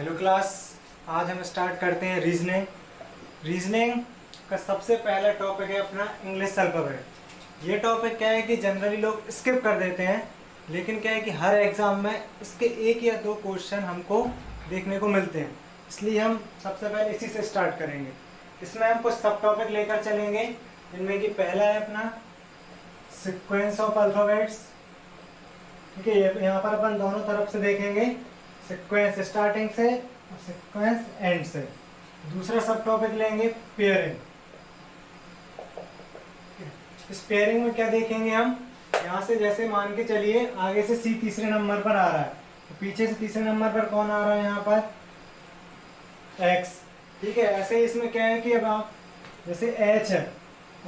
Hello class. आज हम start करते हैं रीजनिंग। रीजनिंग का सबसे पहला टॉपिक है अपना इंग्लिश अल्फ़ाबेट। ये टॉपिक क्या है कि जनरली लोग स्किप कर देते हैं, लेकिन क्या है कि हर एग्ज़ाम में इसके एक या दो क्वेश्चन हमको देखने को मिलते हैं, इसलिए हम सबसे पहले इसी से स्टार्ट करेंगे। इसमें हम कुछ सब टॉपिक लेकर चलेंगे, जिनमें कि पहला है अपना सीक्वेंस ऑफ अल्फ़ाबेट्स। ठीक है, यहाँ पर अपन दोनों तरफ से देखेंगे, सीक्वेंस स्टार्टिंग से और सीक्वेंस एंड से। दूसरा सब टॉपिक लेंगे पेयरिंग। इस पेयरिंग में क्या देखेंगे हम, यहाँ से जैसे मान के चलिए आगे से सी तीसरे नंबर पर आ रहा है, तो पीछे से तीसरे नंबर पर कौन आ रहा है, यहाँ पर एक्स। ठीक है, ऐसे ही इसमें क्या है कि अब आप जैसे एच है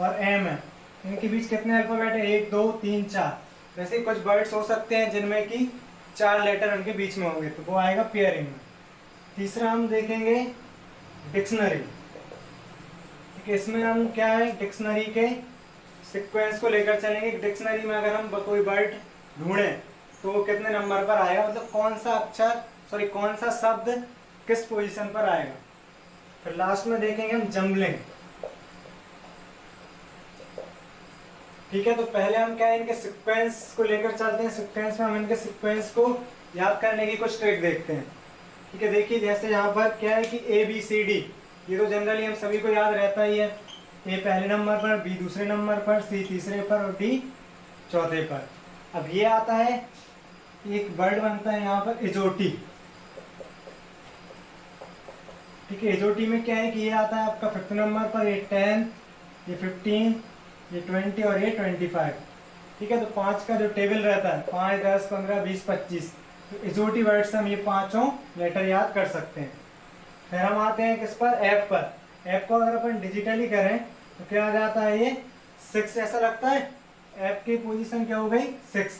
और एम है, इनके बीच कितने अल्फाबेट है, 1 2 3 4। वैसे ही कुछ वर्ड्स हो सकते हैं जिनमें कि 4 लेटर उनके बीच में होंगे, तो वो आएगा पेयरिंग में। तीसरा हम देखेंगे डिक्शनरी। ठीक है, इसमें हम क्या है, डिक्शनरी के सीक्वेंस को लेकर चलेंगे। डिक्शनरी में अगर हम कोई वर्ड ढूंढें तो वो कितने नंबर पर आएगा, मतलब कौन सा अक्षर कौन सा शब्द किस पोजीशन पर आएगा। फिर लास्ट में देखेंगे हम जंबलिंग। ठीक है, तो पहले हम क्या है, इनके सीक्वेंस को लेकर चलते हैं। सीक्वेंस में हम इनके सीक्वेंस को याद करने की कुछ ट्रिक देखते हैं। ठीक है, देखिए जैसे यहाँ पर क्या है कि ए बी सी डी, ये तो जनरली हम सभी को याद रहता ही है। ए पहले नंबर पर, बी दूसरे नंबर पर, सी तीसरे पर और डी चौथे पर। अब ये आता है, एक वर्ड बनता है यहाँ पर इजोटी। ठीक है, इजोटी में क्या है कि ये आता है आपका 5th नंबर पर, ये 10, ये 15, ये 20 और ये 25। ठीक है, तो 5 का जो टेबल रहता है, 5 10 15 20 25, तो इजोटी वर्ड से हम ये पांचों लेटर याद कर सकते हैं। फिर हम आते हैं किस पर, ऐप पर। ऐप को अगर अपन डिजिटली करें तो क्या आ जाता है, ये 6 ऐसा लगता है। ऐप की पोजीशन क्या हो गई, 6।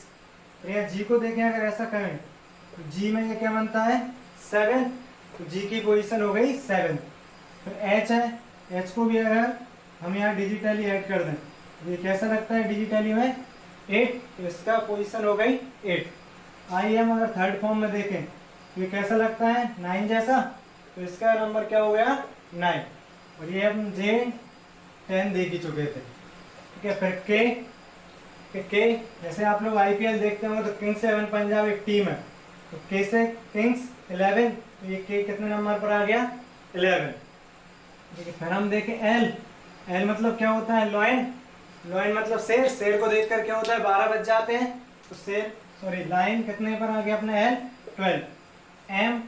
तो यहाँ जी को देखें, अगर ऐसा करें तो जी में ये क्या बनता है, 7, तो जी की पोजीशन हो गई 7। फिर एच है, एच को भी अगर हम यहाँ डिजिटली ऐड कर दें, ये कैसा लगता है डिजिटली में, 8, तो इसका पोजीशन हो गई 8। आई हम अगर थर्ड फॉर्म में देखें तो ये कैसा लगता है, 9 जैसा, तो इसका नंबर क्या हो गया, 9। और ये हम जे 10 देख ही चुके थे। ठीक है, फिर के जैसे आप लोग आईपीएल देखते होंगे तो किंग्स 11 पंजाब एक टीम है, तो के से किंग्स 11, तो ये के कितने नंबर पर आ गया, 11। ठीक है, फिर हम देखें एल। एल मतलब क्या होता है, लॉयन। लॉयन मतलब शेर। शेर को देखकर क्या होता है, 12 बज जाते हैं, तो शेर लाइन कितने पर आ गया अपना, एल 12। एम,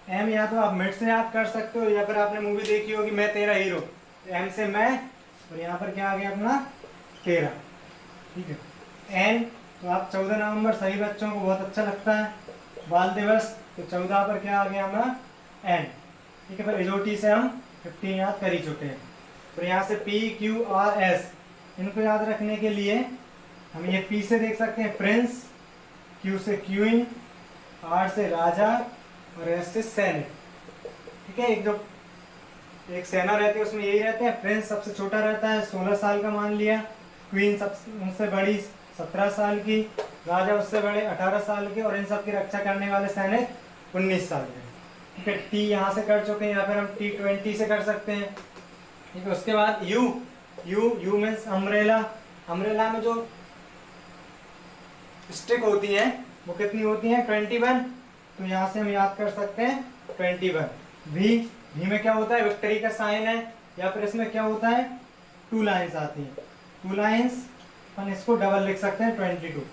एम या तो आप मिड से याद कर सकते हो, या फिर आपने मूवी देखी होगी मैं तेरा हीरो, तो एम से मैं, और यहाँ पर क्या आ गया अपना 13। ठीक है, एन, तो आप 14 नवंबर सभी बच्चों को बहुत अच्छा लगता है, बाल दिवस, तो 14 पर क्या आ गया हमारा, एन। ठीक है, फिर एजोटी से हम 15 याद कर ही चुके हैं। फिर यहाँ से पी क्यू आर एस, इनको याद रखने के लिए हम ये पी से देख सकते हैं प्रिंस, क्यू से क्वीन, आर से राजा और एस से सैनिक। ठीक है, एक सेना रहती है उसमें यही रहते हैं। प्रिंस सबसे छोटा रहता है, 16 साल का मान लिया। क्वीन सबसे उनसे बड़ी 17 साल की, राजा उससे बड़े 18 साल के, और इन सब की रक्षा करने वाले सैनिक 19 साल के। ठीक है, टी यहाँ से कर चुके हैं, या फिर हम T20 से कर सकते हैं। ठीक है, उसके बाद you. You means umbrella. Umbrella में जो स्टिक होती हैं वो कितनी होती हैं, 21, तो यहाँ से हम याद कर सकते हैं 21। वी, वी में क्या होता है, विक्ट्री का साइन है, या फिर इसमें क्या होता है, 2 लाइन्स आती हैं। 2 लाइन्स, अपन इसको डबल लिख सकते हैं 22।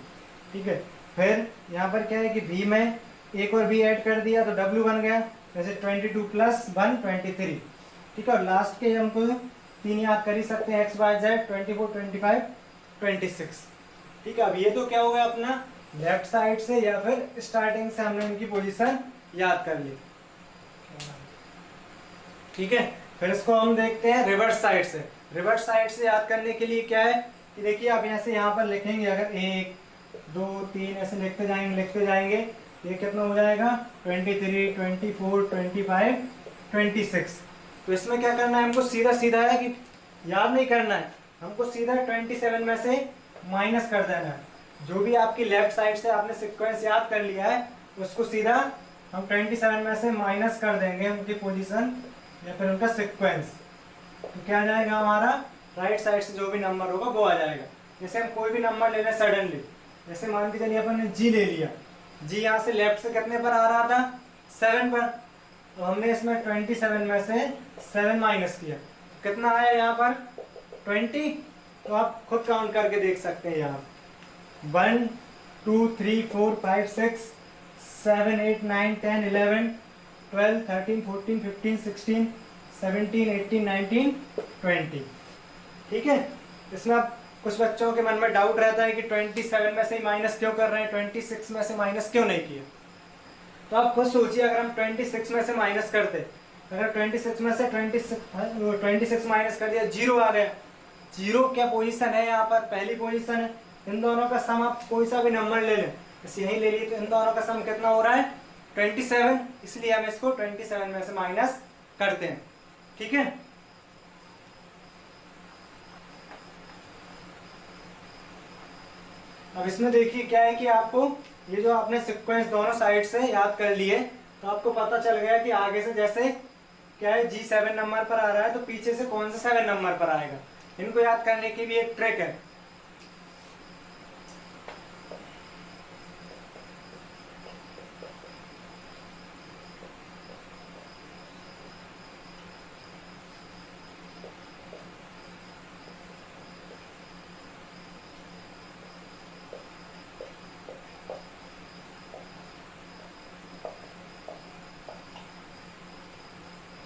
ठीक है, फिर यहाँ पर क्या है कि वी में एक और वी ऐड कर दिया तो W बन गया, जैसे 22 + 1 23। ठीक है, और लास्ट के हमको 3 याद कर ही सकते हैं, X Y Z 24 25 26। ठीक है, अब ये तो क्या हो गया अपना लेफ्ट साइड से, या फिर स्टार्टिंग से हमने इनकी पोजीशन याद कर ली। ठीक है, फिर इसको हम देखते हैं रिवर्स साइड से। रिवर्स साइड से याद करने के लिए क्या है कि देखिए आप यहाँ से यहाँ पर लिखेंगे, अगर 1 2 3 ऐसे लिखते जाएंगे, ये कितना हो जाएगा, 23 24 25 26। तो इसमें क्या करना है हमको, सीधा है कि याद नहीं करना है, हमको सीधा 27 में से माइनस कर देना है। जो भी आपकी लेफ्ट साइड से आपने सीक्वेंस याद कर लिया है उसको सीधा हम 27 में से माइनस कर देंगे उनकी पोजीशन या फिर उनका सीक्वेंस, तो क्या आ जाएगा हमारा राइट साइड से जो भी नंबर होगा वो आ जाएगा। जैसे हम कोई भी नंबर ले लें सडनली, जैसे मान के चलिए अपन ने जी ले लिया, जी यहाँ से लेफ्ट से कितने पर आ रहा था 7 पर, तो हमने इसमें 27 में से 7 माइनस किया, कितना आया यहाँ पर 20। तो आप खुद काउंट करके देख सकते हैं यहाँ 1 2 3 4 5 6 7 8 9 10 11 12 13 14 15 16 17 18 19 20। ठीक है, इसमें आप कुछ बच्चों के मन में डाउट रहता है कि 27 में से ही माइनस क्यों कर रहे हैं, 26 में से माइनस क्यों नहीं किया। तो आप खुद सोचिए, अगर हम 26 में से माइनस करते, अगर 26 में से 26 माइनस कर दिया, जीरो आ गया। जीरो क्या पोजीशन है यहाँ पर, पहली पोजीशन है। इन दोनों का सम आप कोई सा भी नंबर ले लें, जैसे यही ले लिए, तो इन दोनों का सम कितना हो रहा है 27, इसलिए हम इसको 27 में से माइनस करते हैं। ठीक है, अब इसमें देखिए क्या है कि आपको ये जो आपने सीक्वेंस दोनों साइड से याद कर लिए, तो आपको पता चल गया कि आगे से जैसे क्या है G7 नंबर पर आ रहा है तो पीछे से कौन सा 7 नंबर पर आएगा। इनको याद करने की भी एक ट्रिक है।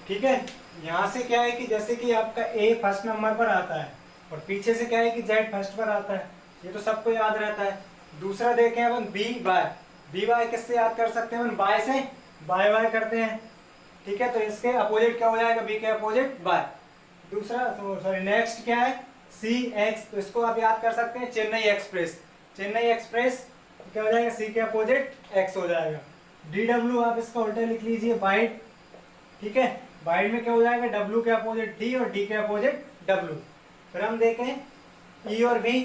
ठीक है, यहाँ से क्या है कि जैसे कि आपका A फर्स्ट नंबर पर आता है और पीछे से क्या है कि Z फर्स्ट पर आता है, ये तो सबको याद रहता है। दूसरा देखें अपन बी वाई किससे याद कर सकते हैं, बाय से बाय वाई करते हैं। ठीक है, तो इसके अपोजिट क्या हो जाएगा, बी के अपोजिट बाय। दूसरा सॉरी नेक्स्ट क्या है सी एक्स, तो इसको आप याद कर सकते हैं चेन्नई एक्सप्रेस। चेन्नई एक्सप्रेस क्या हो जाएगा, सी के अपोजिट एक्स हो जाएगा। डी डब्ल्यू आप इसका उल्टा लिख लीजिए बाइट। ठीक है, बाइट में क्या हो जाएगा, डब्ल्यू के अपोजिट डी और डी के अपोजिट डब्ल्यू। फिर हम देखें ई और बी,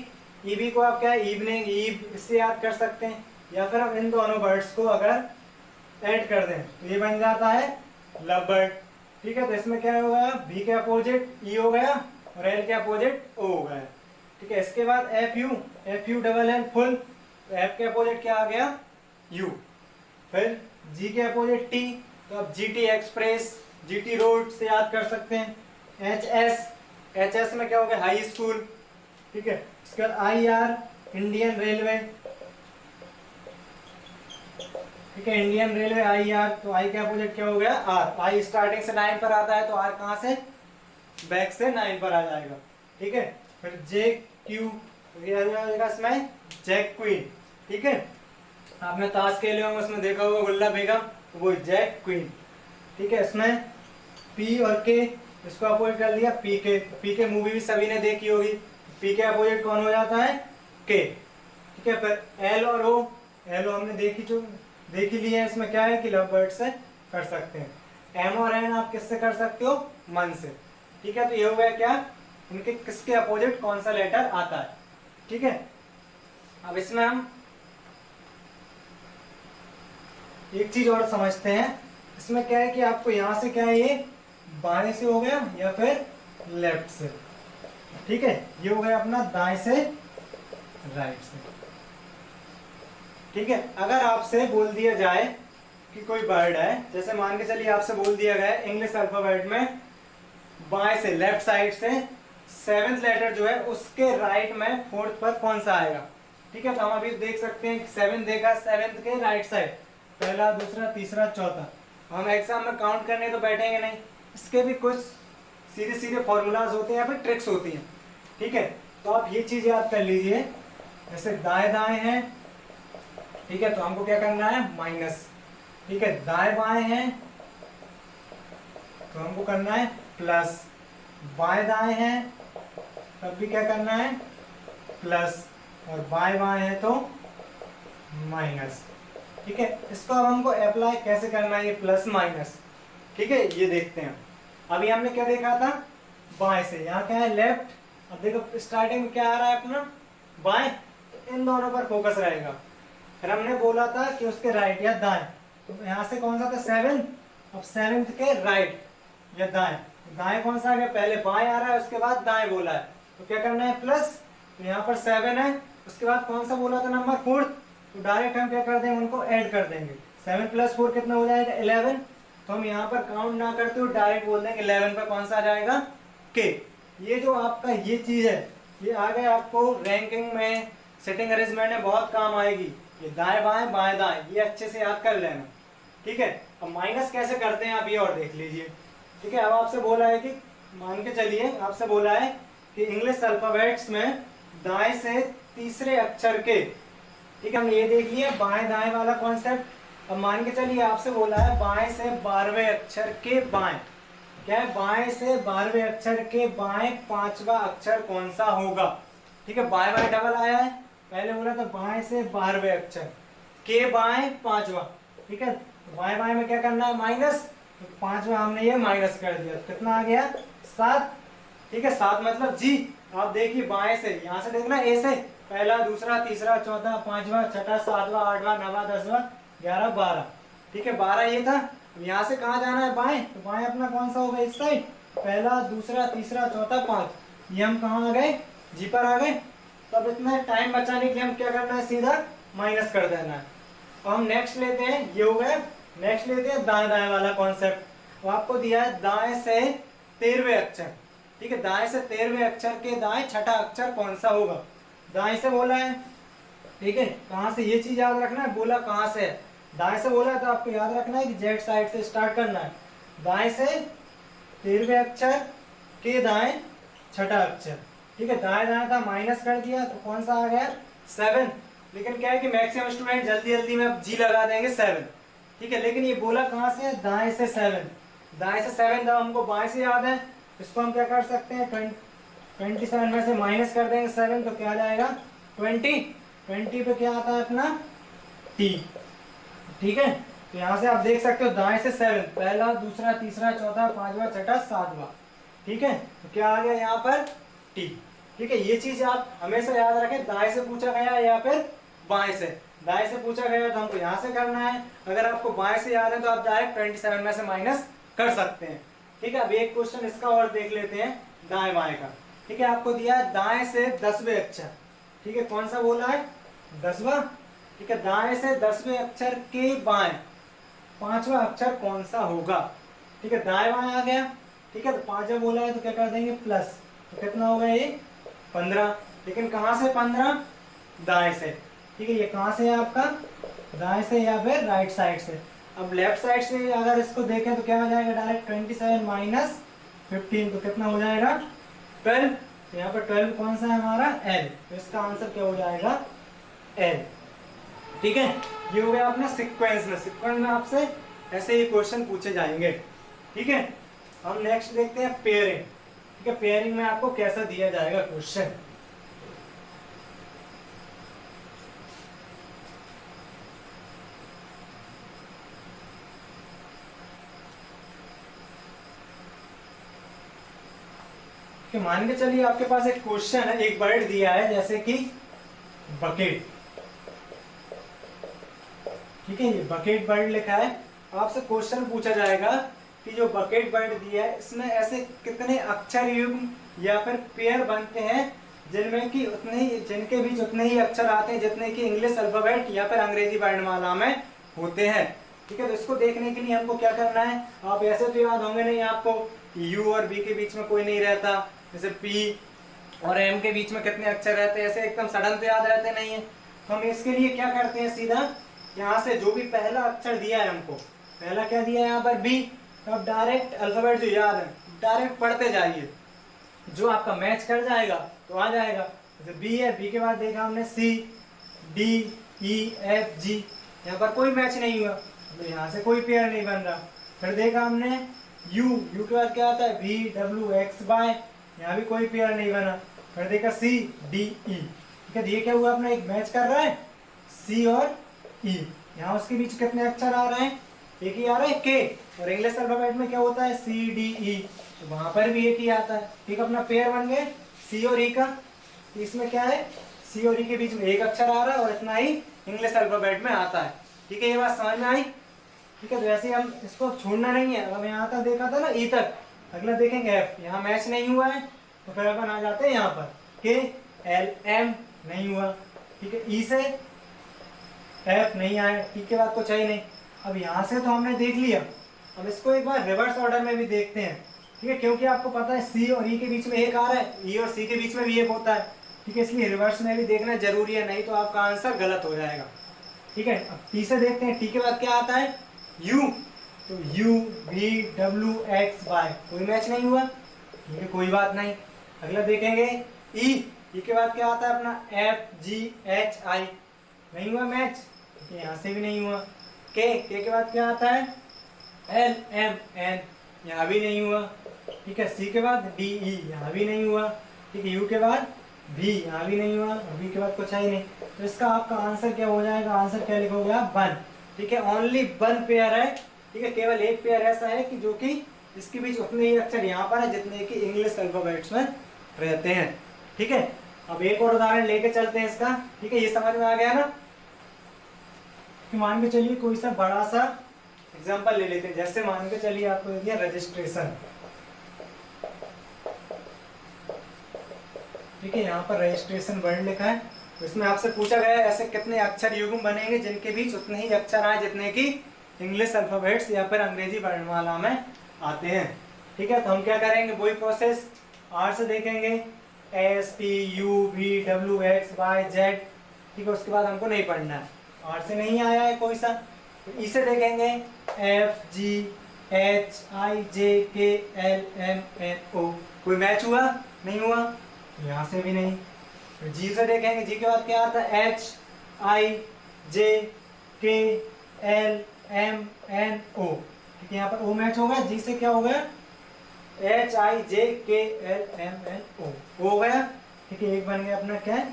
ई बी को आप क्या है इवनिंग ईव इससे याद कर सकते हैं, या फिर हम इन दोनों वर्ड्स को अगर ऐड कर दें तो ये बन जाता है लव बर्ड। ठीक है, तो इसमें क्या हो गया, बी के अपोजिट ई हो गया और एल के अपोजिट ओ हो गया। ठीक है, इसके बाद F U double L full, तो एफ के अपोजिट क्या आ गया यू। फिर जी के अपोजिट टी, तो अब G T express G T road से याद कर सकते हैं। एच एस में क्या हो गया हाई स्कूल। ठीक है, इसके बाद आई आर इंडियन रेलवे। ठीक है, इंडियन रेलवे आई आर, तो आई के अपोजिट क्या हो गया आर। आई स्टार्टिंग से 9 पर आता है तो आर कहाँ से बैक से 9 पर आ जाएगा। ठीक है, फिर जे क्यू, ये आ जाएगा इसमें जैक क्वीन। ठीक है, आपने ताश खेले होंगे उसमें देखा होगा गुल्ला बेगम, तो वो जैक क्वीन। ठीक है, इसमें पी और के, इसको अपोजिट कर लिया पी के मूवी भी सभी ने देखी होगी, पी के अपोजिट कौन हो जाता है के। ठीक है, फिर एल और ओ, एल ओ हमने देखी ली है, इसमें क्या है कि लव बर्ड से कर सकते हैं। एम और एन आप किससे कर सकते हो, मन से। ठीक है, तो ये हो गया क्या, इनके किसके अपोजिट कौन सा लेटर आता है। ठीक है, अब इसमें हम एक चीज और समझते हैं। इसमें क्या है कि आपको यहां से क्या है, ये बाएं से हो गया या फिर लेफ्ट से। ठीक है, ये हो गया अपना दाएं से राइट से। ठीक है, अगर आपसे बोल दिया जाए कि कोई वर्ड है, जैसे मान के चलिए आपसे बोल दिया गया है इंग्लिश अल्फाबेट में बाएं से लेफ्ट साइड से 7th लेटर जो है उसके राइट में 4th पर कौन सा आएगा। ठीक है, तो हम अभी देख सकते हैं 7 देखा, 7th के राइट साइड पहला दूसरा तीसरा चौथा। हम एग्जाम में काउंट करने तो बैठेंगे नहीं, इसके भी कुछ सीधे सीधे फॉर्मूलाज होते हैं या फिर ट्रिक्स होती हैं। ठीक है, तो आप ये चीज याद कर लीजिए, जैसे दाएं दाएं हैं। ठीक है, तो हमको क्या करना है माइनस। ठीक है, दाएं बाएं हैं तो हमको करना है प्लस, बाएं दाएं हैं तब भी क्या करना है प्लस, और बाएं बाएं है तो माइनस। ठीक है, इसको अब हमको अप्लाई कैसे करना है, ये प्लस माइनस। ठीक है, ये देखते हैं। अभी हमने क्या देखा था बाएं से, यहाँ क्या है लेफ्ट। अब देखो स्टार्टिंग में क्या आ रहा है अपना बाएं, इन दोनों पर फोकस रहेगा। फिर हमने बोला था कि उसके राइट या दाएं, तो यहाँ से कौन सा था 7, अब 7th के राइट या दाएं, दाएं कौन सा आ गया, पहले बाएं आ रहा है उसके बाद दाएं बोला है, तो क्या करना है प्लस, तो यहाँ पर 7 है, उसके बाद कौन सा बोला था नंबर 4, तो डायरेक्ट हम क्या कर देंगे उनको ऐड कर देंगे, 7 + 4 कितना हो जाएगा 11, तो हम यहाँ पर काउंट ना करते हुए डायरेक्ट बोल देंगे 11 पर कौन सा आ जाएगा के। ये जो आपका ये चीज है ये आगे आपको रैंकिंग में सेटिंग अरेंजमेंट में बहुत काम आएगी, ये दाएं बाएं बाएं दाएं ये अच्छे से याद कर लेना, ठीक है। अब माइनस कैसे करते हैं आप ये और देख लीजिए, ठीक है। अब आपसे बोला है कि मान के चलिए आपसे बोला है कि इंग्लिश अल्फाबेट्स में दाएं से तीसरे अक्षर के, ठीक है, हमने ये देख लिया बाएं दाएं वाला कॉन्सेप्ट। अब मान के चलिए आपसे बोला है बाएं से 12वें अक्षर के बाएं, क्या है बाएं से 12वें अक्षर के बाएं 5वां अक्षर कौन सा होगा, ठीक है। बाएं बाएं डबल आया है, पहले बोला था बाएं से 12वें अक्षर के बाएं 5वां, ठीक है। तो बाएं बाएं में क्या करना है माइनस, तो 5वां हमने ये माइनस कर दिया, तो कितना आ गया 7, ठीक है। 7 मतलब जी, आप देखिए बाएं से यहाँ से देखना ए से पहला दूसरा तीसरा चौथा पांचवा छठा सातवां आठवां नौवां 10वां 11 12, ठीक है 12 ये था। यहाँ से कहाँ जाना है बाएं, तो बाएं अपना कौन सा होगा इस साइड, पहला दूसरा तीसरा चौथा 5, ये हम कहाँ आ गए जी पर आ गए। तो अब इतना टाइम बचाने के लिए हम क्या करना है सीधा माइनस कर देना है। तो हम नेक्स्ट लेते हैं, ये हो गया, नेक्स्ट लेते हैं दाएं दाएं वाला कॉन्सेप्ट। तो आपको दिया है दाएं से 13वें अक्षर, ठीक है, दाएं से 13वें अक्षर के दाएं छठा अक्षर कौन सा होगा, दाएं से बोला है, ठीक है। कहाँ से ये चीज याद रखना है, बोला कहाँ से है, दाएं से बोला है तो आपको याद रखना है कि जेड साइड से स्टार्ट करना है, दाएं से 13वें अक्षर के दाएं छठा अक्षर, ठीक है। दाएं दाएं था माइनस कर दिया तो कौन सा आ गया 7, लेकिन क्या है कि मैक्सिमम स्टूडेंट जल्दी जल्दी में जी लगा देंगे 7, ठीक है। लेकिन ये बोला कहाँ से है दाएं से 7, दाएं से 7 जब हमको बाएं से याद है, इसको हम क्या कर सकते हैं 27 में से माइनस कर देंगे 7, तो क्या आ जाएगा 20, 20 पे क्या आता है अपना टी, ठीक है। तो यहाँ से आप देख सकते हो दाएं से 7 पहला दूसरा तीसरा चौथा पांचवा छठा सातवां, ठीक है। तो क्या आ गया यहाँ पर टी, ठीक है। ये चीज आप हमेशा याद रखें, दाएं से पूछा गया या फिर बाएं से, दाएं से पूछा गया तो हमको यहाँ से करना है, अगर आपको बाएं से याद है तो आप डायरेक्ट 27 में से माइनस कर सकते हैं, ठीक है। अब एक क्वेश्चन इसका और देख लेते हैं दाएं बाएं का, ठीक है। आपको दिया है दाएं से 10वें अक्षर, ठीक है, कौन सा बोला है 10वां, ठीक है। दाएं से 10वें अक्षर के बाएं 5वां अक्षर कौन सा होगा, ठीक है, दाएं बाएं आ गया, ठीक है। तो 5वां बोला है तो क्या कर देंगे प्लस, तो कितना होगा ये 15, लेकिन कहाँ से 15 दाएं से, ठीक है। ये कहाँ से है आपका दाएं से या फिर राइट साइड से। अब लेफ्ट साइड से अगर इसको देखें तो क्या हो जाएगा डायरेक्ट 27 माइनस 15, तो कितना हो जाएगा 12, तो यहाँ पर 12 कौन सा है हमारा L, तो इसका आंसर क्या हो जाएगा L, ठीक है। ये हो गया अपना सीक्वेंस में, सीक्वेंस में आपसे ऐसे ही क्वेश्चन पूछे जाएंगे, ठीक है। हम नेक्स्ट देखते हैं पेयरिंग, ठीक है। पेयरिंग में आपको कैसा दिया जाएगा क्वेश्चन, कि मान के चलिए आपके पास एक क्वेश्चन है, एक वर्ड दिया है जैसे कि बकेट, ठीक है। ये बकेट वर्ड लिखा है, आपसे क्वेश्चन पूछा जाएगा कि जो बकेट वर्ड दिया है इसमें ऐसे कितने अक्षर युग्म या फिर पेयर बनते हैं जिनमें कि उतने ही, जिनके बीच उतने ही अक्षर आते हैं जितने कि इंग्लिश अल्फाबेट या फिर अंग्रेजी वर्णमाला में होते हैं, ठीक है। तो इसको देखने के लिए हमको क्या करना है, आप ऐसे तो याद होंगे नहीं आपको यू और बी के बीच में कोई नहीं रहता, जैसे पी और एम के बीच में कितने अक्षर रहते हैं, ऐसे एकदम सडन तो याद रहते नहीं है। तो हम इसके लिए क्या करते हैं सीधा यहाँ से जो भी पहला अक्षर दिया है हमको, पहला क्या दिया है यहाँ पर बी, तो आप डायरेक्ट अल्फाबेट जो याद है डायरेक्ट पढ़ते जाइए, जो आपका मैच कर जाएगा तो आ जाएगा। जैसे बी है, बी के बाद देखा हमने सी डी ई एफ जी, यहाँ पर कोई मैच नहीं हुआ तो यहाँ से कोई पेयर नहीं बन रहा। फिर देखा हमने यू, यू के बाद क्या आता है वी डब्ल्यू एक्स वाई, यहाँ भी कोई पेयर नहीं बना। फिर देखा सी डी ई, ठीक है। ये क्या हुआ अपना एक मैच कर रहा है सी और ई, यहाँ उसके बीच कितने अक्षर आ रहे हैं, एक ही आ रहा है के, और इंग्लिश अल्फाबेट में क्या होता है सी डी ई, तो वहां पर भी एक ही आता है, ठीक। अपना पेयर बन गए सी और ई का, तो इसमें क्या है सी और ई के बीच में एक अक्षर आ रहा है और इतना ही इंग्लिश अल्फाबेट में आता है, ठीक है। ये बात समझ में आई, ठीक है, तो ऐसे हम इसको छोड़ना नहीं है। अब यहाँ तक देखा था ना ई तक, अगला देखेंगे एफ, यहाँ मैच नहीं हुआ है तो फिर अपन आ जाते हैं यहाँ पर के एल एम, नहीं हुआ। ठीक है, ई से एफ नहीं आया, टी के बाद कुछ है ही नहीं। अब यहाँ से तो हमने देख लिया, अब इसको एक बार रिवर्स ऑर्डर में भी देखते हैं। ठीक है, क्योंकि आपको पता है सी और ई के बीच में एक आ रहा है, ई और सी के बीच में भी एक होता है। ठीक है, इसलिए रिवर्स में भी देखना जरूरी है, नहीं तो आपका आंसर गलत हो जाएगा। ठीक है, अब टी से देखते हैं, टी के बाद क्या आता है यू, तो U V W X Y, कोई मैच नहीं हुआ। ठीक है, कोई बात नहीं। अगला देखेंगे ई, ई के बाद क्या आता है अपना एफ जी एच आई, नहीं हुआ मैच। ठीक है, यहाँ से भी नहीं हुआ। के बाद क्या आता है एल एम एन, यहाँ भी नहीं हुआ। ठीक है, सी के बाद डी ई, यहाँ भी नहीं हुआ। ठीक है, यू के बाद भी, यहाँ भी नहीं हुआ, वी के बाद कुछ है ही नहीं। तो इसका आपका आंसर क्या हो जाएगा, आंसर क्या लिखोगे आप, वन। ठीक है, ओनली वन पेयर है। ठीक है, केवल एक पेयर ऐसा है कि जो कि इसके बीच उतने ही अक्षर यहाँ पर है जितने कि इंग्लिश अल्फाबेट्स में रहते हैं। ठीक है, अब एक और उदाहरण लेके चलते हैं इसका। ठीक है, ये समझ में आ गया ना। कि मान के चलिए कोई सा बड़ा सा एग्जांपल ले लेते हैं, जैसे मान के चलिए आपको दे दिया रजिस्ट्रेशन। ठीक है, यहाँ पर रजिस्ट्रेशन वर्ड लिखा है, तो इसमें आपसे पूछा गया है ऐसे कितने अक्षर युग्म बनेंगे जिनके बीच उतने ही अक्षर आए जितने कि इंग्लिश अल्फाबेट्स या फिर अंग्रेजी वर्णमाला में आते हैं। ठीक है, तो हम क्या करेंगे, वही प्रोसेस आर से देखेंगे, S T U V W X Y Z. ठीक है, उसके बाद हमको नहीं पढ़ना है, आर से नहीं आया है कोई सा, तो ई से देखेंगे F G H I J K L M N ओ, कोई मैच हुआ, नहीं हुआ, यहाँ से भी नहीं। फिर जी से देखेंगे, जी के बाद क्या आता है H I J K L M N ओ। ठीक है, यहाँ पर ओ मैच होगा, जी से क्या हो गया H I J K L M N ओ, हो गया। ठीक है, एक बन गया अपना क्या है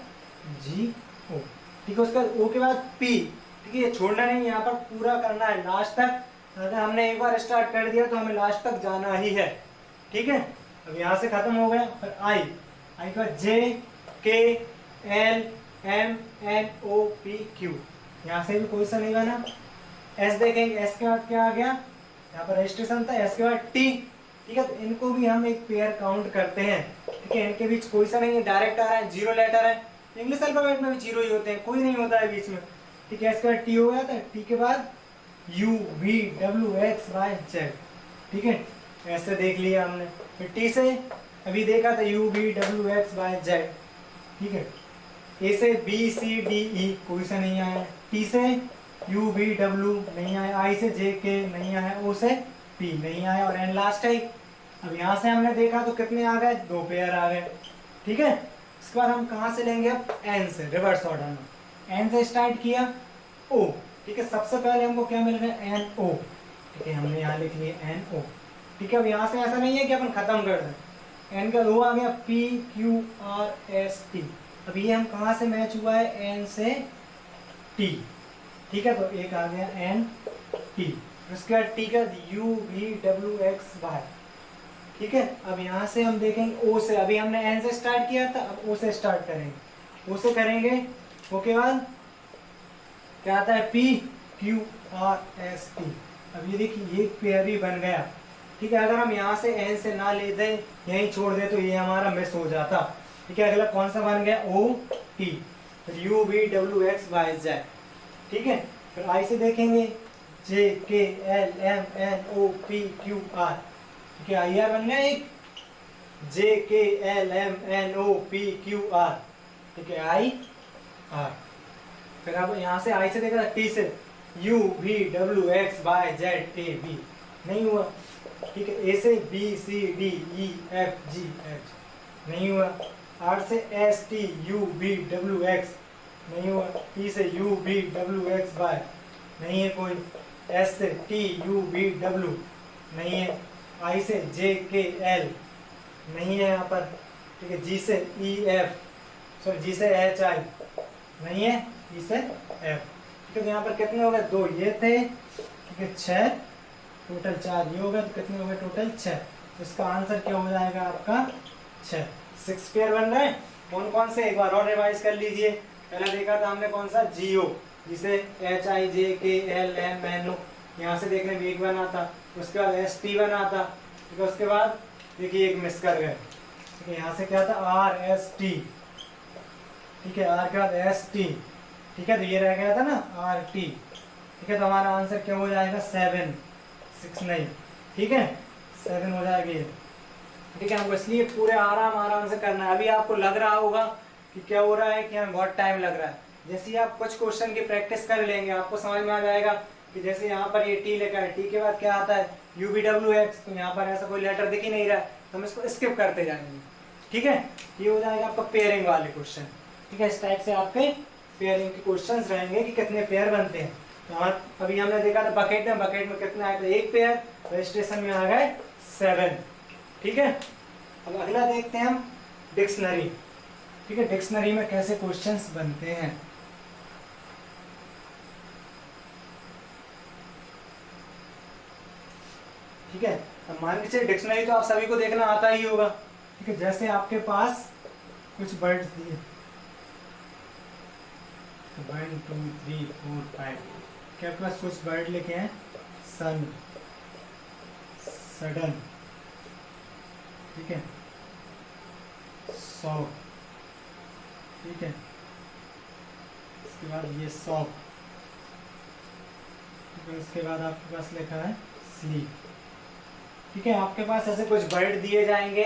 जी ओ। ठीक है, उसका ओ के बाद पी। ठीक है, ये छोड़ना नहीं, यहाँ पर पूरा करना है लास्ट तक। अगर हमने एक बार स्टार्ट कर दिया तो हमें लास्ट तक जाना ही है। ठीक है, अब यहाँ से खत्म हो गया। फिर आई, आई के बाद J K L M N O P Q, यहाँ से भी कोई सा नहीं बना। एस देखेंगे, एस के बाद क्या आ गया, यहाँ पर रजिस्ट्रेशन था, एस के बाद टी। ठीक है, तो इनको भी हम एक पेयर काउंट करते हैं। ठीक है, इनके बीच कोई सा नहीं है, डायरेक्ट आ रहा है, जीरो लेटर है। इंग्लिश अल्फाबेट में भी जीरो ही होते हैं, कोई नहीं होता है बीच में। ठीक है, एस के बाद टी हो गया था, टी के बाद U V W X Y Z. ठीक है, ऐसे देख लिया हमने। फिर टी से अभी देखा था U V W X Y Z. ठीक है, ए से बी सी डी ई, कोई सा नहीं आया। टी से यू वी डब्ल्यू नहीं आया, आई से जे के नहीं आया, ओ से पी नहीं आया, और एन लास्ट है। अब यहाँ से हमने देखा तो कितने आ गए, दो पेयर आ गए। ठीक है, इसके बाद हम कहाँ से लेंगे, अब एन से, रिवर्स ऑर्डर में। एन से स्टार्ट किया, ओ। ठीक है, सबसे पहले हमको क्या मिल गया, एन ओ। ठीक है, हमने यहाँ लिख लिया एन ओ। ठीक है, अब यहाँ से ऐसा नहीं है कि अपन खत्म कर दें, एन का ओ आ गया, P Q R S T. अब ये हम कहाँ से मैच हुआ है, एन से टी। ठीक है, तो एक आ गया एन टी, उसके बाद टी का U V W X Y. ठीक है, अब यहाँ से हम देखेंगे ओ से, अभी हमने एन से स्टार्ट किया था, अब ओ से स्टार्ट करेंगे। ओ से करेंगे, ओ के बाद क्या आता है, P Q R S T. अब ये देखिए एक पेयर ही बन गया। ठीक है, अगर हम यहाँ से एन से ना ले दें, यहीं छोड़ दें, तो ये हमारा मिस हो जाता। ठीक है, अगला कौन सा बन गया, ओ टी, फिर U V W X Y Z. ठीक है, फिर आई से देखेंगे, J K L M N O P Q R. ठीक है, आई आर बन गया एक, J K L M N O P Q R. ठीक है, आई आर। फिर अब यहाँ से आई से देखा टी से U V W X Y Z A B, नहीं हुआ। ठीक है, ए से B C D E F G H, नहीं हुआ। आर से S T U V W X, नहीं हुआ। टी से U V W X Y, नहीं है कोई। एस से टी यू वी डब्ल्यू, नहीं है। आई से जे के एल, नहीं है यहाँ पर। ठीक है, जी से ई एफ, सॉरी जी से एच आई, नहीं है। ई से एफ। ठीक है, यहाँ पर कितने हो गए, दो ये थे। ठीक है, छः, टोटल चार ये हो गए, तो कितने हो गए टोटल, छः। तो इसका आंसर क्या हो जाएगा आपका, छः। 6 पेयर बन रहे हैं। कौन कौन से, एक बार और रिवाइज कर लीजिए। पहला देखा था हमने कौन सा, जियो, जिसे H I J K L M N ओ, यहाँ से देखने में एक बना था, उसके बाद एस टी बना था, ठीक है। उसके बाद देखिए एक मिस कर गए, ठीक है। यहाँ से क्या था आर एस टी, ठीक है, आर के बाद एस टी, ठीक है। तो ये रह गया था ना आर टी, ठीक है। तो हमारा आंसर क्या हो जाएगा 7, 6 नहीं, ठीक है, 7 हो जाएगा ये, ठीक है। हमको इसलिए पूरे आराम आराम से करना है। अभी आपको लग रहा होगा कि क्या हो रहा है कि हमें बहुत टाइम लग रहा है। जैसे ही आप कुछ क्वेश्चन की प्रैक्टिस कर लेंगे आपको समझ में आ जाएगा कि जैसे यहाँ पर ये टी लिखा है, टी के बाद क्या आता है यू वी डब्ल्यू एक्स, तो यहाँ पर ऐसा कोई लेटर दिख ही नहीं रहा है, तो हम इसको स्किप करते जाएंगे, ठीक है। ये हो जाएगा आपका पेयरिंग वाले क्वेश्चन, ठीक है। इस टाइप से आपके पेयरिंग के क्वेश्चन रहेंगे कि कितने पेयर बनते हैं। तो अभी हमने देखा था बकेट में कितने आए थे, एक पेयर, रजिस्ट्रेशन में आ गए 7, ठीक है। अब अगला देखते हैं हम डिक्शनरी, ठीक है। डिक्शनरी में कैसे क्वेश्चंस बनते हैं, ठीक है। अब मान के चलिए डिक्शनरी तो आप सभी को देखना आता ही होगा, ठीक है। जैसे आपके पास कुछ वर्ड्स दिए 1 2 3 4 5, क्या आपके पास कुछ वर्ड लिखे हैं सन, सडन, ठीक है, सौ, ठीक है। इसके बाद ये सौ, ठीक है। उसके बाद आपके पास लिखा है स्लीप, ठीक है। आपके पास ऐसे कुछ वर्ड दिए जाएंगे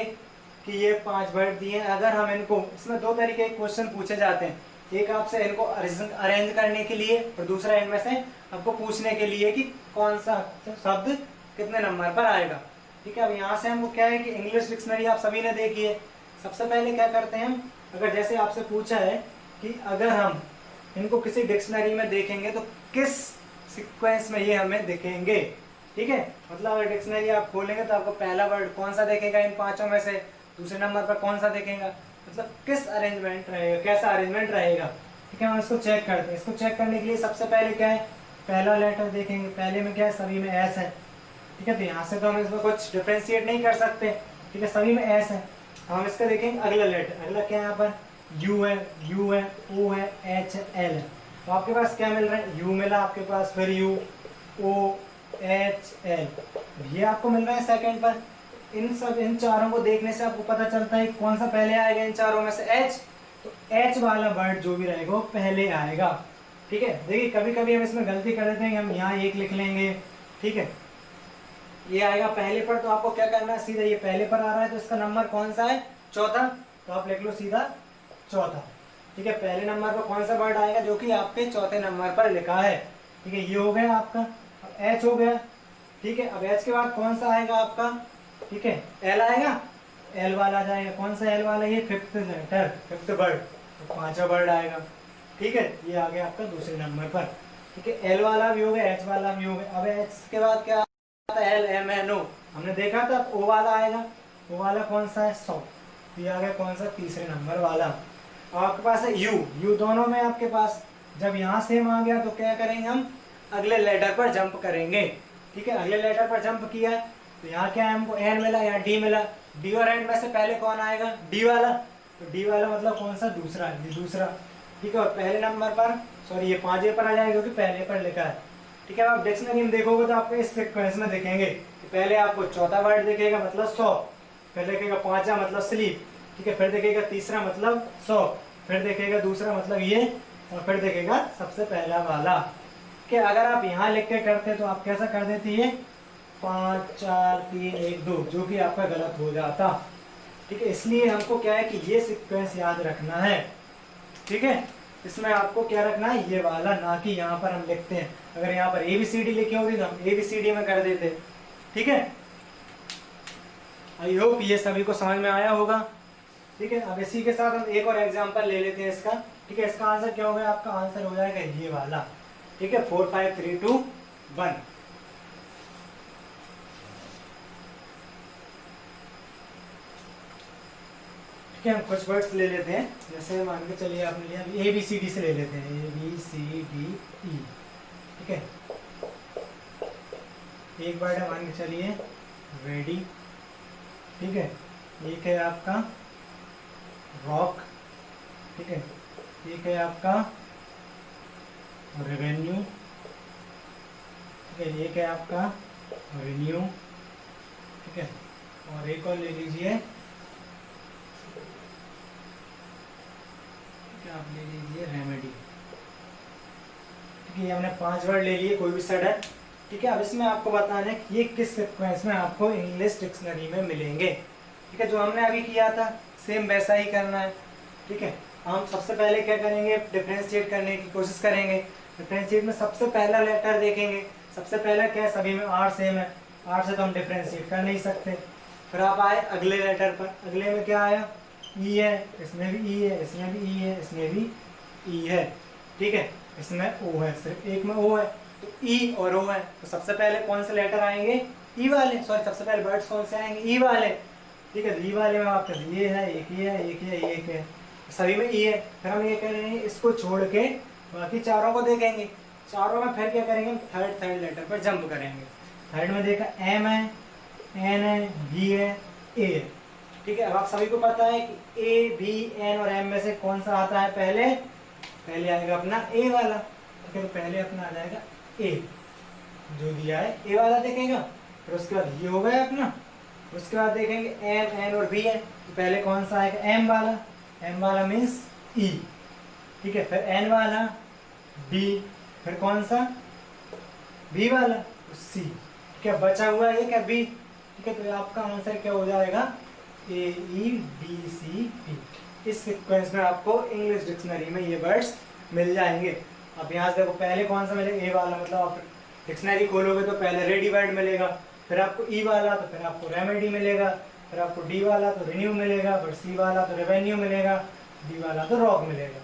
कि ये 5 वर्ड दिए हैं। अगर हम इनको, इसमें 2 तरीके के क्वेश्चन पूछे जाते हैं, एक आपसे इनको अरेंज करने के लिए और दूसरा इनमें से आपको पूछने के लिए कि कौन सा शब्द कितने नंबर पर आएगा, ठीक है। अब यहाँ से हमको क्या है कि इंग्लिश डिक्शनरी आप सभी ने देखी है। सबसे पहले क्या करते हैं हम, अगर जैसे आपसे पूछा है कि अगर हम इनको किसी डिक्शनरी में देखेंगे तो किस सीक्वेंस में ये हमें दिखेंगे, ठीक है। मतलब अगर डिक्शनरी आप खोलेंगे तो आपको पहला वर्ड कौन सा देखेगा इन 5 में से, दूसरे नंबर पर कौन सा देखेगा, मतलब किस अरेंजमेंट रहेगा, कैसा अरेंजमेंट रहेगा, ठीक है। हम इसको चेक करते हैं। इसको चेक करने के लिए सबसे पहले क्या है, पहला लेटर देखेंगे, पहले में क्या है सभी में एस है, ठीक है। तो यहाँ से तो हम इसमें कुछ डिफ्रेंशिएट नहीं कर सकते, ठीक है, सभी में एस है। हम इसका देखेंगे अगला लेटर, अगला क्या है यहाँ पर यू है, यू है, ओ है, एच है, एल है। तो आपके पास क्या मिल रहा है, यू मिला आपके पास, फिर यू, ओ, एच, एल, ये आपको मिल रहा है सेकंड पर। इन चारों को देखने से आपको पता चलता है कौन सा पहले आएगा इन चारों में से, एच। तो एच वाला वर्ड जो भी रहेगा वो पहले आएगा, ठीक है। देखिए कभी कभी हम इसमें गलती कर देते हैं, हम यहाँ एक लिख लेंगे, ठीक है, ये आएगा पहले पर। तो आपको क्या करना है, सीधा ये पहले पर आ रहा है तो इसका नंबर कौन सा है, चौथा, तो आप लिख लो सीधा चौथा, ठीक है। पहले नंबर पर कौन सा वर्ड आएगा जो कि आपके चौथे नंबर पर लिखा है, ठीक है, ये हो गया आपका। अब एच हो गया, ठीक है। अब एच के बाद कौन सा आएगा आपका, ठीक है, एल आएगा, एल वाला आ जाएगा, कौन सा एल वाला, ये फिफ्थ लेटर, फिफ्थ वर्ड, तो 5वां वर्ड आएगा, ठीक है। ये आ गया आपका दूसरे नंबर पर, ठीक है। एल वाला भी हो गया, एच वाला भी हो गया। अब एच के बाद क्या आता है, एल एम एन ओ, हमने देखा था। ओ वाला आएगा, ओ वाला कौन सा है, 100, ये आ गया कौन सा, तीसरे नंबर वाला। आपके पास है यू, यू दोनों में आपके पास, जब यहाँ सेम आ गया तो क्या करेंगे हम, अगले लेटर पर जंप करेंगे, ठीक है। अगले लेटर पर जंप किया तो यहाँ क्या है, हमको एन मिला, यहाँ डी मिला, डी और एन में से पहले कौन आएगा, डी वाला, तो डी वाला मतलब कौन सा, दूसरा, ये दूसरा, ठीक है। और पहले नंबर पर, सॉरी ये 5वें पर आ जाएगा क्योंकि पहले पर लिखा है, ठीक है। आप डिक्शनरी में देखोगे तो आपको इस सीक्वेंस में देखेंगे कि पहले आपको चौथा वर्ड दिखेगा मतलब 100, फिर देखेगा 5वां मतलब स्लीप, ठीक है, फिर देखेगा तीसरा मतलब 100, फिर देखेगा दूसरा मतलब ये, और फिर देखेगा सबसे पहला वाला, कि अगर आप यहाँ लिख के करते तो आप कैसा कर देती है 5 4 3 1 2, जो कि आपका गलत हो जाता, ठीक है। इसलिए हमको क्या है कि ये सीक्वेंस याद रखना है, ठीक है। इसमें आपको क्या रखना है, ये वाला, ना कि यहाँ पर हम लिखते हैं। अगर यहाँ पर ABCD लिखी होगी तो हम ABCD में कर देते, ठीक है। आई होप ये सभी को समझ में आया होगा, ठीक है। अब इसी के साथ हम एक और एग्जांपल ले लेते हैं इसका, ठीक है। इसका आंसर क्या होगा, आपका आंसर हो जाएगा ये वाला, ठीक है, 4 5 3 2 1। ठीक है, हम कुछ वर्ड्स ले लेते हैं, जैसे मान के चलिए आपने लिया ABCD से ले लेते हैं, ABCDE, ठीक है। एक वर्ड है मान के चलिए रेडी, ठीक है। एक है आपका रॉक, ठीक है। एक है आपका रेवेन्यू, ठीक है, ये क्या है आपका रिन्यू। ठीक है, और एक और ले लीजिए, क्या आप ले लीजिए रेमेडी। ठीक है, ये हमने 5 वर्ड ले लिए, कोई भी सेट है। ठीक है, अब इसमें आपको बताना है कि ये किस सीक्वेंस में आपको इंग्लिश डिक्शनरी में मिलेंगे। ठीक है, जो हमने अभी किया था सेम वैसा ही करना है। ठीक है, हम सबसे पहले क्या करेंगे, डिफरेंशिएट करने की कोशिश करेंगे। डिफरेंशिएट में सबसे पहला लेटर देखेंगे, सबसे पहला क्या है, सभी में आर सेम है, आर से तो हम डिफरेंशिएट कर नहीं सकते। फिर आप आए अगले लेटर पर, अगले में क्या आया, ई है, इसमें भी ई है, इसमें भी ई है, इसमें भी ई है। ठीक है, इसमें ओ है, सिर्फ एक में ओ है, तो ई और ओ है। तो सबसे पहले कौन से लेटर आएंगे, ई वाले, सॉरी सबसे पहले वर्ड्स कौन से आएंगे, ई वाले। ठीक है, ई वाले में आपका ये है, एक ये है, एक ये है, एक है, सभी में ई है। फिर हम ये करेंगे, इसको छोड़ के बाकी चारों को देखेंगे। चारों में फिर क्या करेंगे, थर्ड लेटर पर जंप करेंगे। थर्ड में देखा एम है, एन है, बी है, ए है। ठीक है, अब आप सभी को पता है कि ए, बी, एन और एम में से कौन सा आता है, पहले आएगा अपना ए वाला। ठीक है, तो पहले अपना आ जाएगा ए, जो दिया है ए वाला देखेगा। फिर उसके बाद ये हो गया अपना, उसके बाद देखेंगे एम, एन और बी है, तो पहले कौन सा आएगा, एम वाला मीन्स ई। ठीक है, फिर एन वाला, बी, फिर कौन सा, बी वाला, तो सी। ठीक है, बचा हुआ ये क्या, बी। ठीक है, तो आपका आंसर क्या हो जाएगा, ए, ई, बी, सी, बी। इस सीक्वेंस में आपको इंग्लिश डिक्शनरी में ये वर्ड्स मिल जाएंगे। अब यहाँ से देखो, पहले कौन सा मिलेगा, ए वाला, मतलब आप डिक्शनरी खोलोगे तो पहले रेडी वर्ड मिलेगा, फिर आपको ई वाला तो फिर आपको रेमेडी मिलेगा, फिर आपको डी वाला तो रिन्यू मिलेगा, फिर सी वाला तो रेवेन्यू मिलेगा, डी वाला तो रॉक मिलेगा।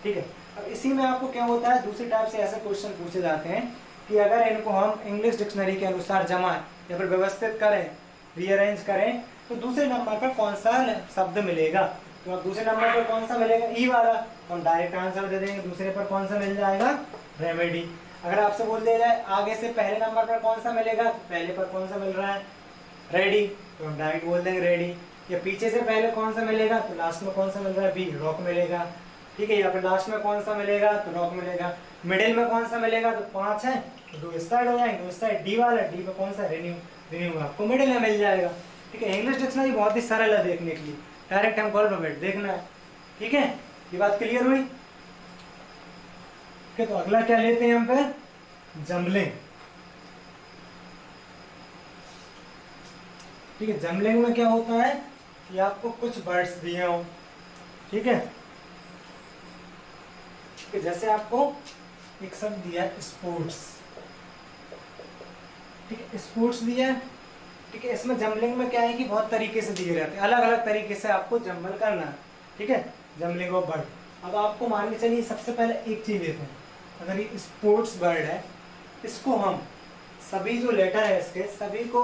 ठीक है, अब इसी में आपको क्या होता है, दूसरी टाइप से ऐसे क्वेश्चन पूछे जाते हैं कि अगर इनको हम इंग्लिश डिक्शनरी के अनुसार जमाएं या फिर व्यवस्थित करें, रीअरेंज करें, तो दूसरे नंबर पर कौन सा शब्द मिलेगा। तो अब दूसरे नंबर पर कौन सा मिलेगा, ई वाला, तो हम डायरेक्ट आंसर दे देंगे। दूसरे पर कौन सा मिल जाएगा, रेमेडी। अगर आपसे बोल दिया जाए आगे से पहले नंबर पर कौन सा मिलेगा, तो पहले पर कौन सा मिल रहा है, रेडी, तो हम डायरेक्ट बोल देंगे रेडी। या पीछे से पहले कौन सा मिलेगा, तो लास्ट में कौन सा मिल रहा है, बी, रॉक मिलेगा। ठीक है, या फिर लास्ट में कौन सा मिलेगा, तो रॉक मिलेगा। मिडिल में कौन सा मिलेगा, तो 5 है, तो 2 इस साइड हो जाएंगे, 2 इस साइड, डी वाला, डी पे कौन सा, रिन्यू आपको मिडिल में मिल जाएगा। ठीक है, इंग्लिश डिक्शनरी बहुत ही सरल है देखने के लिए, डायरेक्ट हमको अल्फाबेट देखना है। ठीक है, ये बात क्लियर हुई। ठीक है, तो अगला क्या लेते हैं हम फिर, जम्बलिंग। ठीक है, जम्बलिंग में क्या होता है कि आपको कुछ वर्ड्स दिए हो। ठीक है, जैसे आपको एक शब्द दिया है स्पोर्ट्स। ठीक है, स्पोर्ट्स दिया है। ठीक है, इसमें जम्बलिंग में क्या है कि बहुत तरीके से दिए रहते हैं, अलग अलग तरीके से आपको जम्बल करना है। ठीक है, जम्बलिंग ऑफ वर्ड। अब आपको मान के चलिए, सबसे पहले एक चीज देखो, अगर ये स्पोर्ट्स वर्ड है, इसको हम सभी जो लेटर है इसके सभी को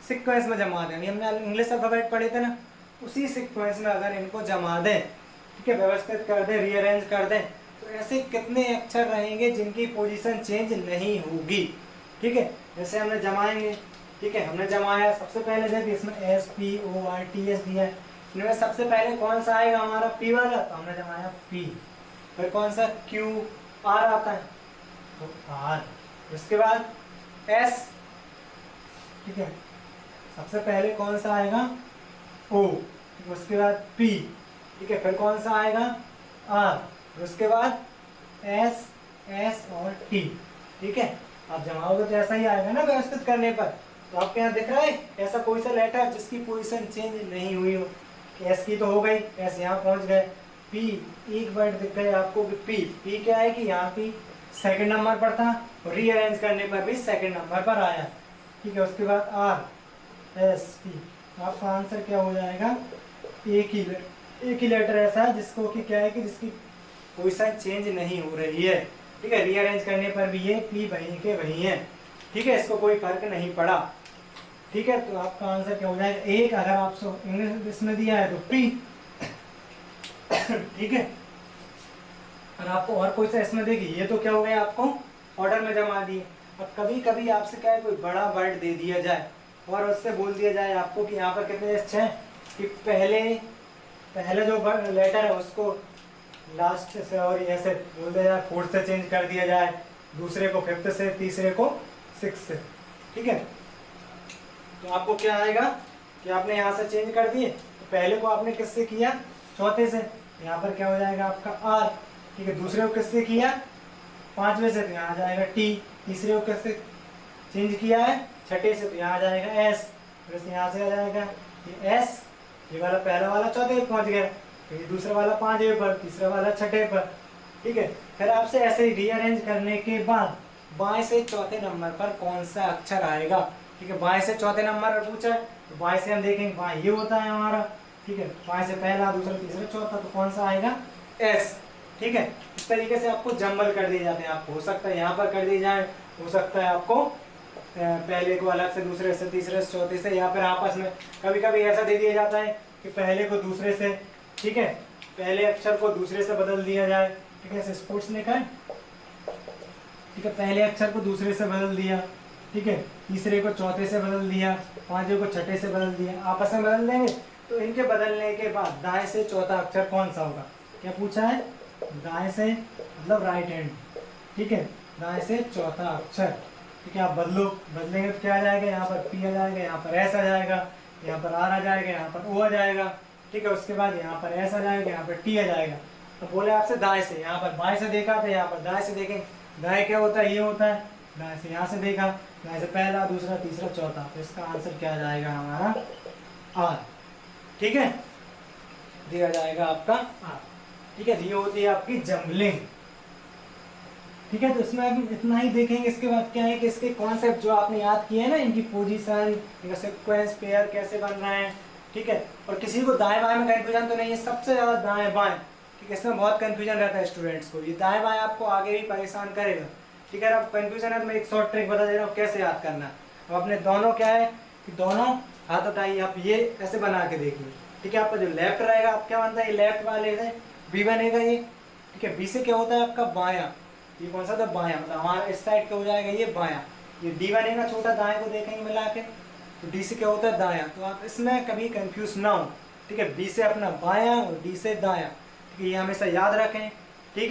सीक्वेंस में जमा दें। हमने इंग्लिश अल्फाबेट पढ़े थे ना, उसी सीक्वेंस में अगर इनको जमा दें, ठीक है, व्यवस्थित कर दें, रीअरेंज कर दें, तो ऐसे कितने अक्षर रहेंगे जिनकी पोजीशन चेंज नहीं होगी। ठीक है, जैसे हमने जमाएंगे। ठीक है, हमने जमाया, सबसे पहले देखिए इसमें SPORTS दिया है, इनमें सबसे पहले कौन सा आएगा हमारा, P वाला, तो हमने जमाया P। फिर कौन सा QR आता है, तो R। उसके बाद S। ठीक है, सबसे पहले कौन सा आएगा, O। उसके बाद P। ठीक है, फिर कौन सा आएगा, R। उसके बाद S और T। ठीक है, आप जमाओगे तो ऐसा ही आएगा ना व्यवस्थित करने पर। तो आपके यहाँ दिख रहा है ऐसा कोई सा लेटर जिसकी पोजीशन चेंज नहीं हुई हो। एस की तो हो गई, एस यहाँ पहुंच गए। पी, एक वर्ड दिख गए आपको कि पी क्या है कि यहाँ पी सेकंड नंबर पर था और रीअरेंज करने पर भी सेकंड नंबर पर आया। ठीक है, उसके बाद आर एस टी, आपका आंसर क्या हो जाएगा, एक ही लेटर ऐसा है जिसको कि क्या है कि जिसकी पोजीशन चेंज नहीं हो रही है। ठीक है, रीअरेंज करने पर भी ये पी वहीं के वहीं है। ठीक है, इसको कोई फर्क नहीं पड़ा। ठीक है, तो आपका आंसर क्या हो जाएगा, एक। अगर आपको इंग्लिश इसमें दिया है तो पी। ठीक है, और आपको और कोई सा इसमें देखिए, ये तो क्या हो गया, आपको ऑर्डर में जमा दिए। अब कभी कभी आपसे क्या है, कोई बड़ा वर्ड दे दिया जाए और उससे बोल दिया जाए आपको कि यहाँ पर कितने एस हैं, कि पहले जो लेटर है उसको लास्ट से और ऐसे बोल दिया जाए, फोर्थ से चेंज कर दिया जाए, दूसरे को फिफ्थ से, तीसरे को 6 से। ठीक है, तो आपको क्या आएगा कि आपने यहाँ से चेंज कर दिए, तो पहले को आपने किससे किया, चौथे से, यहाँ पर क्या हो जाएगा आपका R। ठीक है, दूसरे को किससे किया, पांचवे से, तो यहाँ आ जाएगा T। तीसरे को किससे चेंज किया है, छठे से, तो यहाँ आ जाएगा S। फिर यहाँ से आ जाएगा ये S, ये वाला पहला वाला चौथे पे पहुंच गया, तो ये दूसरा वाला पांचवे पर, तीसरा वाला छठे पर। ठीक है, फिर आपसे ऐसे ही रीअरेंज करने के बाद बाएं से चौथे नंबर पर कौन सा अक्षर आएगा। ठीक है, बाएं से चौथे नंबर पर पूछा है, तो बाएं से हम देखेंगे, बाएं ये होता है हमारा। ठीक है, बाएं से पहला, दूसरा, तीसरा, चौथा, तो कौन सा आएगा, S। ठीक है, इस तरीके से आपको जंबल कर दिए जाते हैं। आपको हो सकता है यहाँ पर कर दिए जाए, हो सकता है आपको पहले को अलग से, दूसरे से, तीसरे से, चौथे से, या फिर आपस में कभी कभी ऐसा दे दिया जाता है कि पहले को दूसरे से, ठीक है, पहले अक्षर को दूसरे से बदल दिया जाए। ठीक है, स्पोर्ट्स लिखा है। ठीक है, पहले अक्षर को दूसरे से बदल दिया, ठीक है, तीसरे को चौथे से बदल दिया, पांचवे को छठे से बदल दिया, आपस में बदल देंगे। तो इनके बदलने के बाद दाएं से चौथा अक्षर कौन सा होगा, क्या पूछा है, दाएं से मतलब राइट हैंड। ठीक है, दाएं से चौथा अक्षर। ठीक है, आप बदलेंगे तो क्या आ जाएगा, यहाँ पर P आ जाएगा, यहाँ पर S आ जाएगा, यहाँ पर R आ जाएगा, यहाँ पर O आ जाएगा। ठीक है, उसके बाद यहाँ पर S आ जाएगा, यहाँ पर T आ जाएगा। तो बोले आपसे दाएं से, यहाँ पर बाएं से देखा था, यहाँ पर दाएं से देखें। दाएं क्या होता है, ये होता है। दाएं से यहाँ से देखा, दाएं से पहला, दूसरा, तीसरा, चौथा, तो इसका आंसर क्या आ जाएगा हमारा, R। ठीक है, दिया जाएगा आपका R। ठीक है, ये होती है आपकी जंबलिंग। ठीक है, तो इसमें हम इतना ही देखेंगे। इसके बाद क्या है कि इसके कॉन्सेप्ट जो आपने याद किए हैं ना, इनकी पोजीशन, इनका सीक्वेंस, पेयर कैसे बन रहे हैं। ठीक है, और किसी को दाएं बाएं में कंफ्यूजन तो नहीं है, सबसे ज़्यादा दाएं बाएं। ठीक है, इसमें बहुत कंफ्यूजन रहता है स्टूडेंट्स को, ये दाएं बाएं आपको आगे भी परेशान करेगा। ठीक है, अब कंफ्यूजन है तो मैं एक शॉर्ट ट्रिक बता दे रहा हूँ कैसे याद करना। अब अपने दोनों क्या है कि दोनों हाथ उठाइए, आप ये ऐसे बना के देखिए। ठीक है, आपका जो लेफ्ट रहेगा, आप क्या बनता है, ये लेफ्ट वाले से B बनेगा ये। ठीक है, B से क्या होता है आपका बायां, ये कौन सा था, बायां, मतलब हमारा इस साइड क्या हो जाएगा, ये बायां। ये D बनेगा छोटा, दाएं को देखेंगे मिला के, तो D से क्या होता है, दायां। तो आप इसमें कभी कंफ्यूज ना हो। ठीक है, B से अपना बायां और D से दायां। ठीक है, ये हमेशा याद रखें।